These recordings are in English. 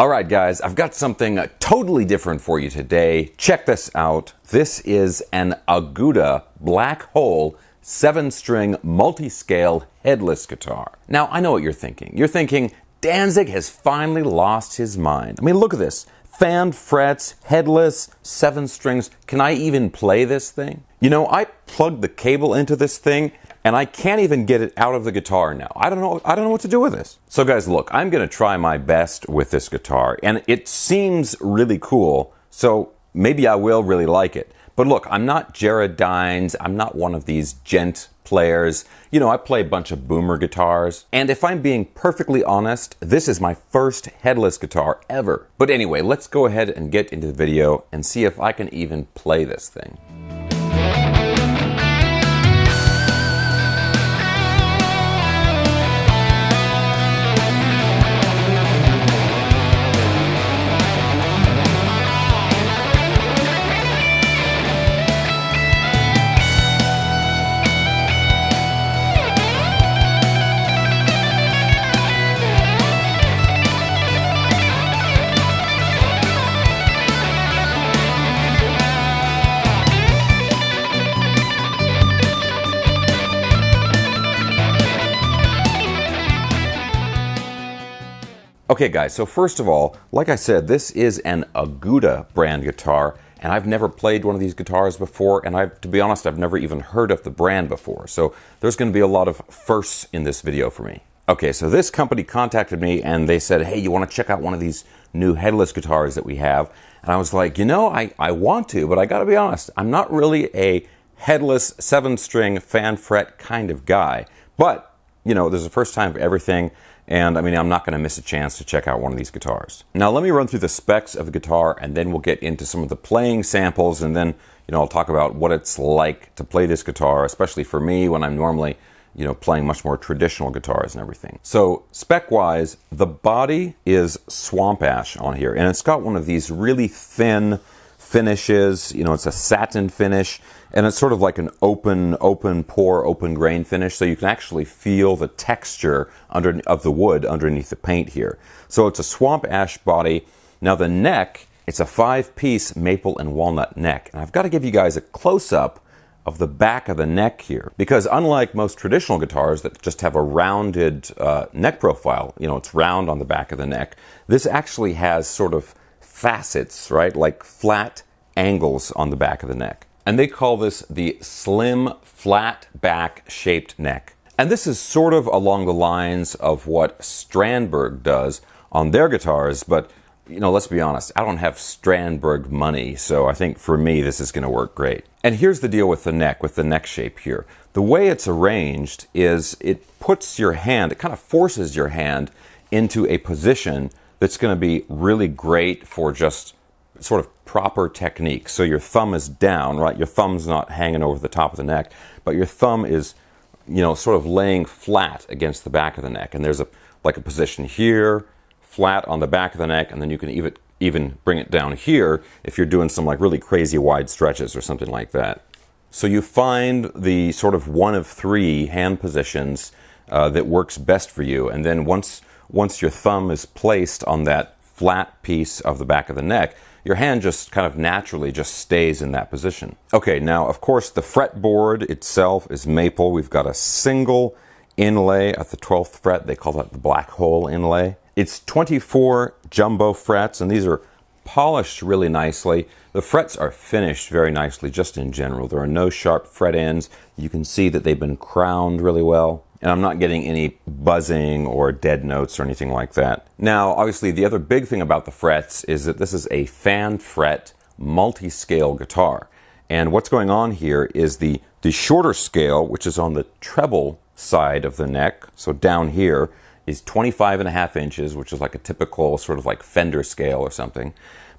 Alright guys, I've got something totally different for you today. Check this out. This is an Aguda Black Hole 7-string multi-scale headless guitar. Now I know what you're thinking. You're thinking, Danzig has finally lost his mind. I mean, look at this. Fanned frets, headless, 7 strings. Can I even play this thing? You know, I plugged the cable into this thing and I can't even get it out of the guitar now. I don't know what to do with this. So guys, look, I'm gonna try my best with this guitar, and it seems really cool, so maybe I will really like it. But look, I'm not Jared Dines, I'm not one of these djent players. You know, I play a bunch of boomer guitars, and if I'm being perfectly honest, this is my first headless guitar ever. But anyway, let's go ahead and get into the video and see if I can even play this thing. Okay guys, so first of all, like I said, this is an Aguda brand guitar, and I've never played one of these guitars before, and to be honest, I've never even heard of the brand before. So there's going to be a lot of firsts in this video for me. Okay, so this company contacted me and they said, hey, you want to check out one of these new headless guitars that we have? And I was like, you know, I want to, but I got to be honest, I'm not really a headless 7-string fan fret kind of guy. But, you know, there's a first time for everything. And I mean, I'm not going to miss a chance to check out one of these guitars. Now, let me run through the specs of the guitar, and then we'll get into some of the playing samples, and then, you know, I'll talk about what it's like to play this guitar, especially for me when I'm normally, you know, playing much more traditional guitars and everything. So, spec-wise, the body is swamp ash on here, and it's got one of these really thin finishes. You know, it's a satin finish, and it's sort of like an open pore, open grain finish, so you can actually feel the texture of the wood underneath the paint here. So it's a swamp ash body. Now the neck, it's a 5-piece maple and walnut neck, and I've got to give you guys a close-up of the back of the neck here, because unlike most traditional guitars that just have a rounded neck profile, you know, it's round on the back of the neck, this actually has sort of facets, right, like flat angles on the back of the neck. And they call this the slim, flat back shaped neck. And this is sort of along the lines of what Strandberg does on their guitars, but, you know, let's be honest, I don't have Strandberg money, so I think for me this is going to work great. And here's the deal with the neck shape here. The way it's arranged is it puts your hand, it kind of forces your hand into a position that's going to be really great for just sort of proper technique. So your thumb is down, right? Your thumb's not hanging over the top of the neck, but your thumb is, you know, sort of laying flat against the back of the neck. And there's like a position here, flat on the back of the neck, and then you can even bring it down here if you're doing some like really crazy wide stretches or something like that. So you find the sort of one of 3 hand positions that works best for you, and then once your thumb is placed on that flat piece of the back of the neck, your hand just kind of naturally just stays in that position. Okay, now of course the fretboard itself is maple. We've got a single inlay at the 12th fret. They call that the black hole inlay. It's 24 jumbo frets, and these are polished really nicely. The frets are finished very nicely just in general. There are no sharp fret ends. You can see that they've been crowned really well. And I'm not getting any buzzing or dead notes or anything like that. Now, obviously, the other big thing about the frets is that this is a fan fret multi-scale guitar. And what's going on here is the shorter scale, which is on the treble side of the neck, so down here, is 25.5 inches, which is like a typical sort of like Fender scale or something.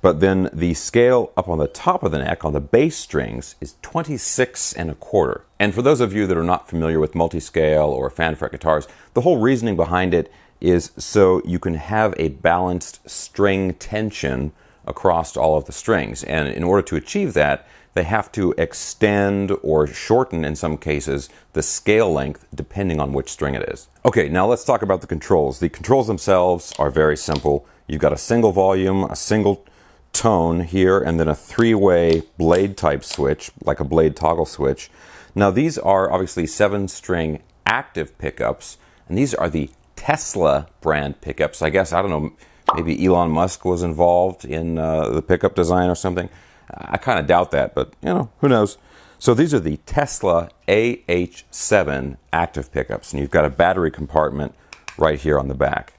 But then the scale up on the top of the neck, on the bass strings, is 26.25. And for those of you that are not familiar with multi-scale or fan fret guitars, the whole reasoning behind it is so you can have a balanced string tension across all of the strings. And in order to achieve that, they have to extend or shorten, in some cases, the scale length depending on which string it is. Okay, now let's talk about the controls. The controls themselves are very simple. You've got a single volume, a single tone here, and then a three-way blade type switch, like a blade toggle switch. Now these are obviously 7-string active pickups, and these are the Tesla brand pickups. I guess, I don't know, maybe Elon Musk was involved in the pickup design or something. I kind of doubt that, but you know, who knows. So these are the Tesla AH7 active pickups, and you've got a battery compartment right here on the back.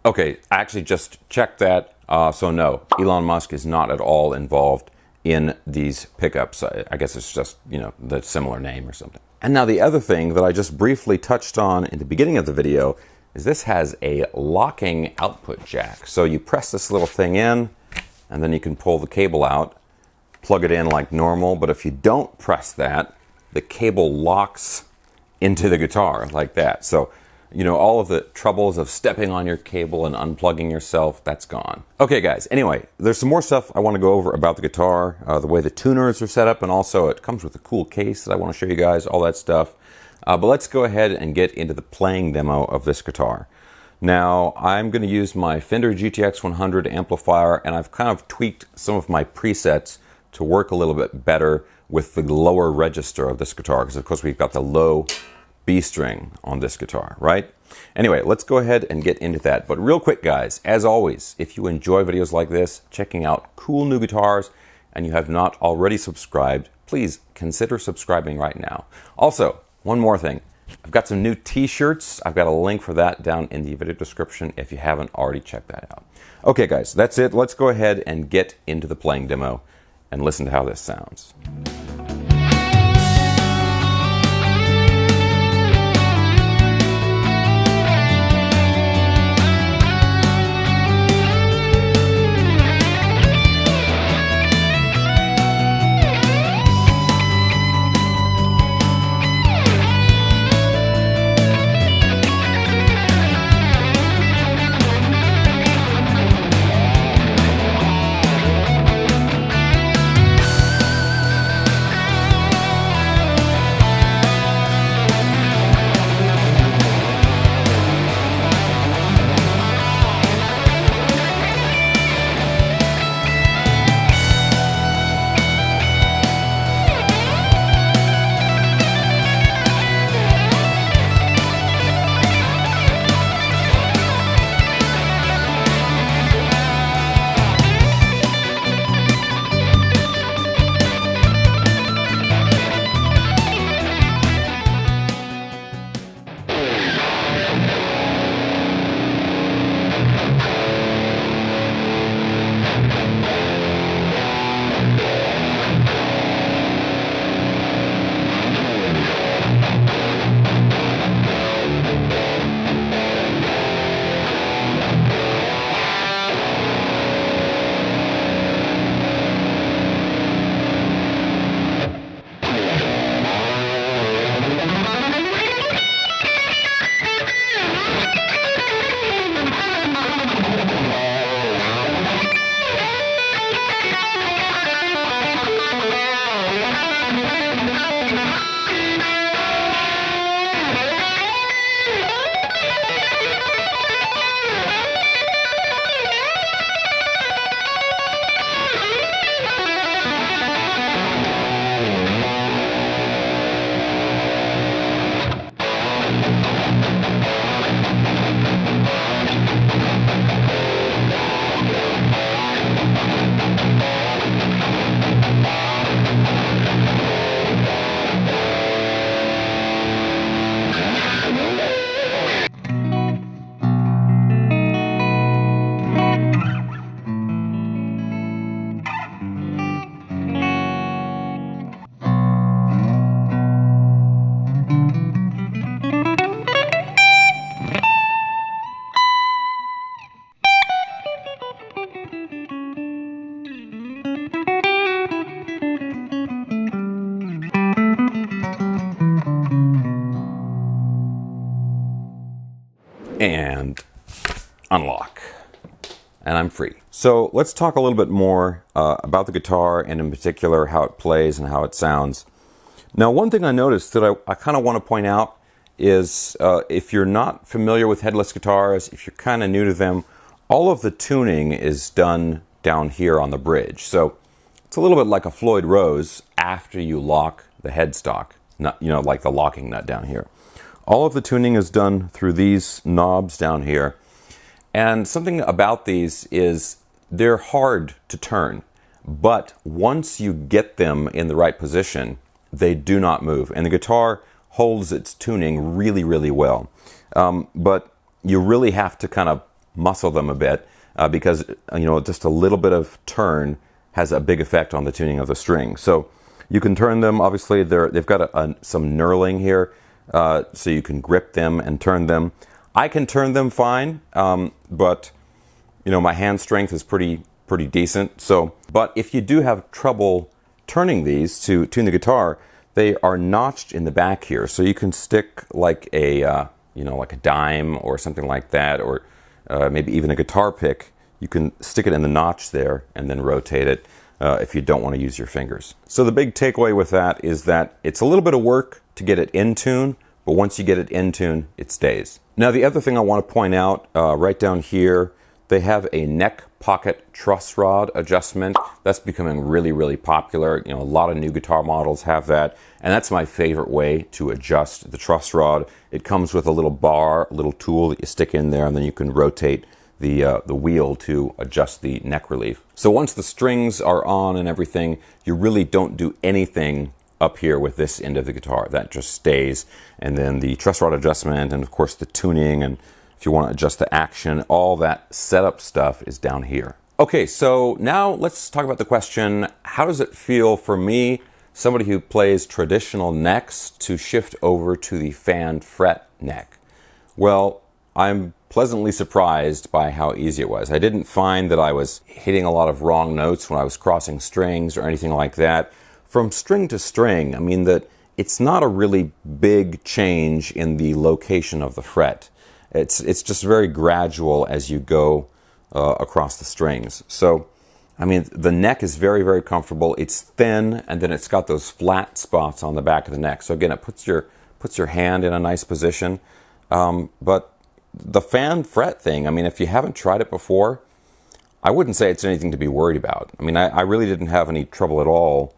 Okay, I actually just checked that. So no, Elon Musk is not at all involved in these pickups. I guess it's just, you know, the similar name or something. And now the other thing that I just briefly touched on in the beginning of the video is this has a locking output jack. So you press this little thing in, and then you can pull the cable out, plug it in like normal. But if you don't press that, the cable locks into the guitar like that. So, you know, all of the troubles of stepping on your cable and unplugging yourself, that's gone. Okay, guys, anyway, there's some more stuff I want to go over about the guitar, the way the tuners are set up, and also it comes with a cool case that I want to show you guys, all that stuff. But let's go ahead and get into the playing demo of this guitar. Now, I'm going to use my Fender GTX 100 amplifier, and I've kind of tweaked some of my presets to work a little bit better with the lower register of this guitar, because of course we've got the low B string on this guitar, right? Anyway, let's go ahead and get into that. But real quick, guys, as always, if you enjoy videos like this, checking out cool new guitars, and you have not already subscribed, please consider subscribing right now. Also, one more thing. I've got some new t-shirts. I've got a link for that down in the video description if you haven't already checked that out. Okay, guys, that's it. Let's go ahead and get into the playing demo and listen to how this sounds. And unlock. and I'm free. So let's talk a little bit more about the guitar, and in particular how it plays and how it sounds. Now, one thing I noticed that I kind of want to point out is if you're not familiar with headless guitars, if you're kind of new to them, all of the tuning is done down here on the bridge. So it's a little bit like a Floyd Rose after you lock the headstock, not, you know, like the locking nut down here. All of the tuning is done through these knobs down here. And something about these is they're hard to turn, but once you get them in the right position, they do not move. And the guitar holds its tuning really, really well. But you really have to kind of muscle them a bit because, you know, just a little bit of turn has a big effect on the tuning of the string. So you can turn them, obviously, they've got some knurling here, so you can grip them and turn them. I can turn them fine, but, you know, my hand strength is pretty decent. So, but if you do have trouble turning these to tune the guitar, they are notched in the back here, so you can stick like a you know, like a dime or something like that, or maybe even a guitar pick. You can stick it in the notch there and then rotate it if you don't want to use your fingers. So the big takeaway with that is that it's a little bit of work to get it in tune, but once you get it in tune, it stays. Now, the other thing I want to point out, right down here, they have a neck pocket truss rod adjustment. That's becoming really, really popular. You know, a lot of new guitar models have that, and that's my favorite way to adjust the truss rod. It comes with a little bar, a little tool that you stick in there, and then you can rotate the wheel to adjust the neck relief. So once the strings are on and everything, you really don't do anything up here with this end of the guitar. That just stays, and then the truss rod adjustment, and of course the tuning, and if you want to adjust the action, all that setup stuff is down here. Okay, so now let's talk about the question, how does it feel for me, somebody who plays traditional necks, to shift over to the fan fret neck? Well, I'm pleasantly surprised by how easy it was. I didn't find that I was hitting a lot of wrong notes when I was crossing strings or anything like that. From string to string, I mean that it's not a really big change in the location of the fret. It's just very gradual as you go across the strings. So, I mean, the neck is very, very comfortable. It's thin, and then it's got those flat spots on the back of the neck. So again, it puts your hand in a nice position. But the fan fret thing, I mean, if you haven't tried it before, I wouldn't say it's anything to be worried about. I mean, I really didn't have any trouble at all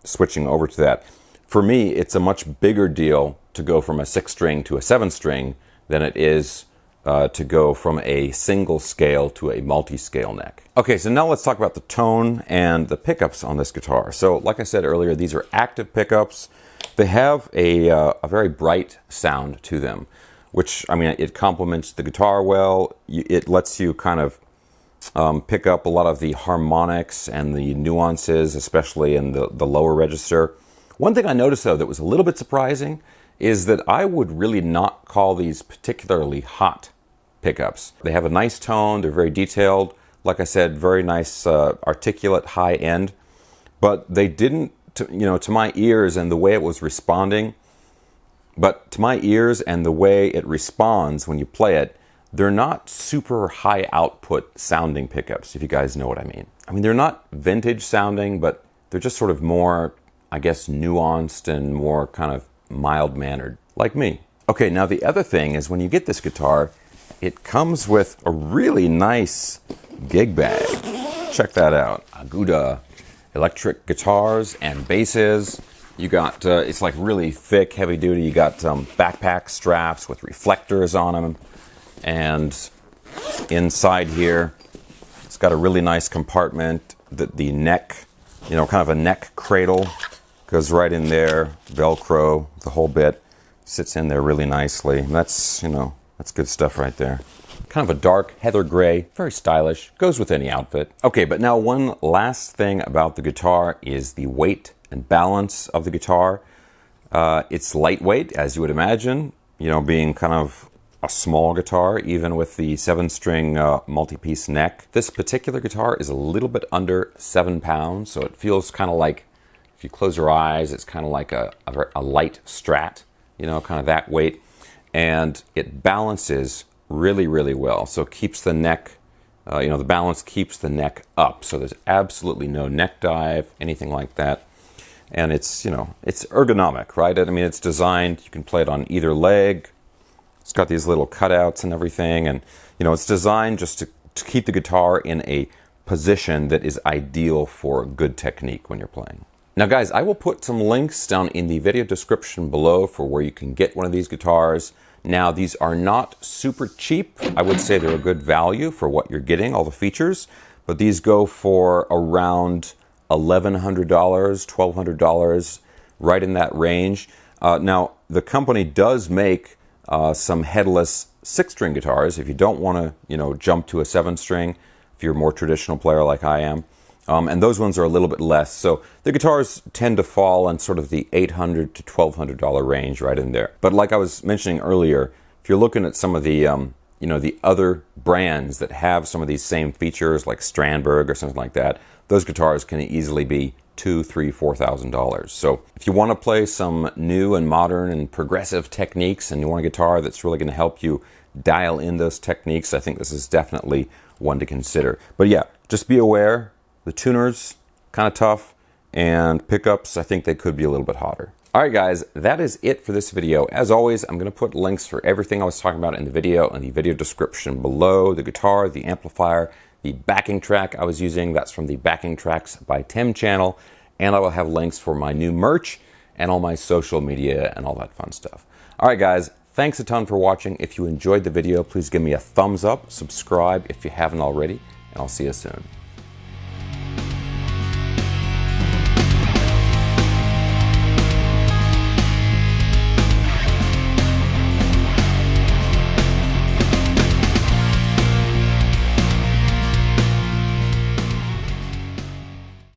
switching over to that. For me, it's a much bigger deal to go from a 6-string to a 7-string than it is to go from a single scale to a multi-scale neck. Okay, so now let's talk about the tone and the pickups on this guitar. So like I said earlier, these are active pickups. They have a very bright sound to them, which, I mean, it complements the guitar well. It lets you kind of pick up a lot of the harmonics and the nuances, especially in the lower register. One thing I noticed, though, that was a little bit surprising is that I would really not call these particularly hot pickups. They have a nice tone, they're very detailed, like I said, very nice articulate high end, but they didn't, to my ears and the way it was responding, but to my ears and the way it responds when you play it, they're not super high output sounding pickups, if you guys know what I mean. I mean, they're not vintage sounding, but they're just sort of more, I guess, nuanced and more kind of mild-mannered, like me. Okay, now the other thing is when you get this guitar, it comes with a really nice gig bag. Check that out. Aguda electric guitars and basses. You got, it's like really thick, heavy duty. You got backpack straps with reflectors on them. And inside here, it's got a really nice compartment. The neck, kind of a neck cradle goes right in there. Velcro, the whole bit sits in there really nicely. And that's, that's good stuff right there. Kind of a dark heather gray, very stylish, goes with any outfit. Okay, but now one last thing about the guitar is the weight and balance of the guitar. It's lightweight, as you would imagine, being kind of a small guitar, even with the 7-string multi-piece neck. This particular guitar is a little bit under 7 pounds, so it feels kind of like, if you close your eyes, it's kind of like a light Strat, kind of that weight. And it balances really, really well. So it keeps the neck the balance keeps the neck up, so there's absolutely no neck dive, anything like that. And it's, it's ergonomic, right? I mean, it's designed, you can play it on either leg. It's got these little cutouts and everything, and it's designed just to keep the guitar in a position that is ideal for good technique when you're playing. Now guys, I will put some links down in the video description below for where you can get one of these guitars. Now these are not super cheap. I would say they're a good value for what you're getting, all the features, but these go for around $1,100, $1,200, right in that range. Now the company does make some headless 6-string guitars if you don't want to, jump to a 7-string, if you're a more traditional player like I am. And those ones are a little bit less. So the guitars tend to fall in sort of the $800 to $1,200 range, right in there. But like I was mentioning earlier, if you're looking at some of the, the other brands that have some of these same features, like Strandberg or something like that, those guitars can easily be $2,000, $3,000, $4,000. So if you want to play some new and modern and progressive techniques, and you want a guitar that's really going to help you dial in those techniques, I think this is definitely one to consider. But yeah, just be aware, the tuners, kind of tough, and pickups, I think they could be a little bit hotter. Alright guys, that is it for this video. As always, I'm going to put links for everything I was talking about in the video description below. The guitar, the amplifier, the backing track I was using, that's from the Backing Tracks by Tim channel, and I will have links for my new merch and all my social media and all that fun stuff. Alright guys, thanks a ton for watching. If you enjoyed the video, please give me a thumbs up, subscribe if you haven't already, and I'll see you soon.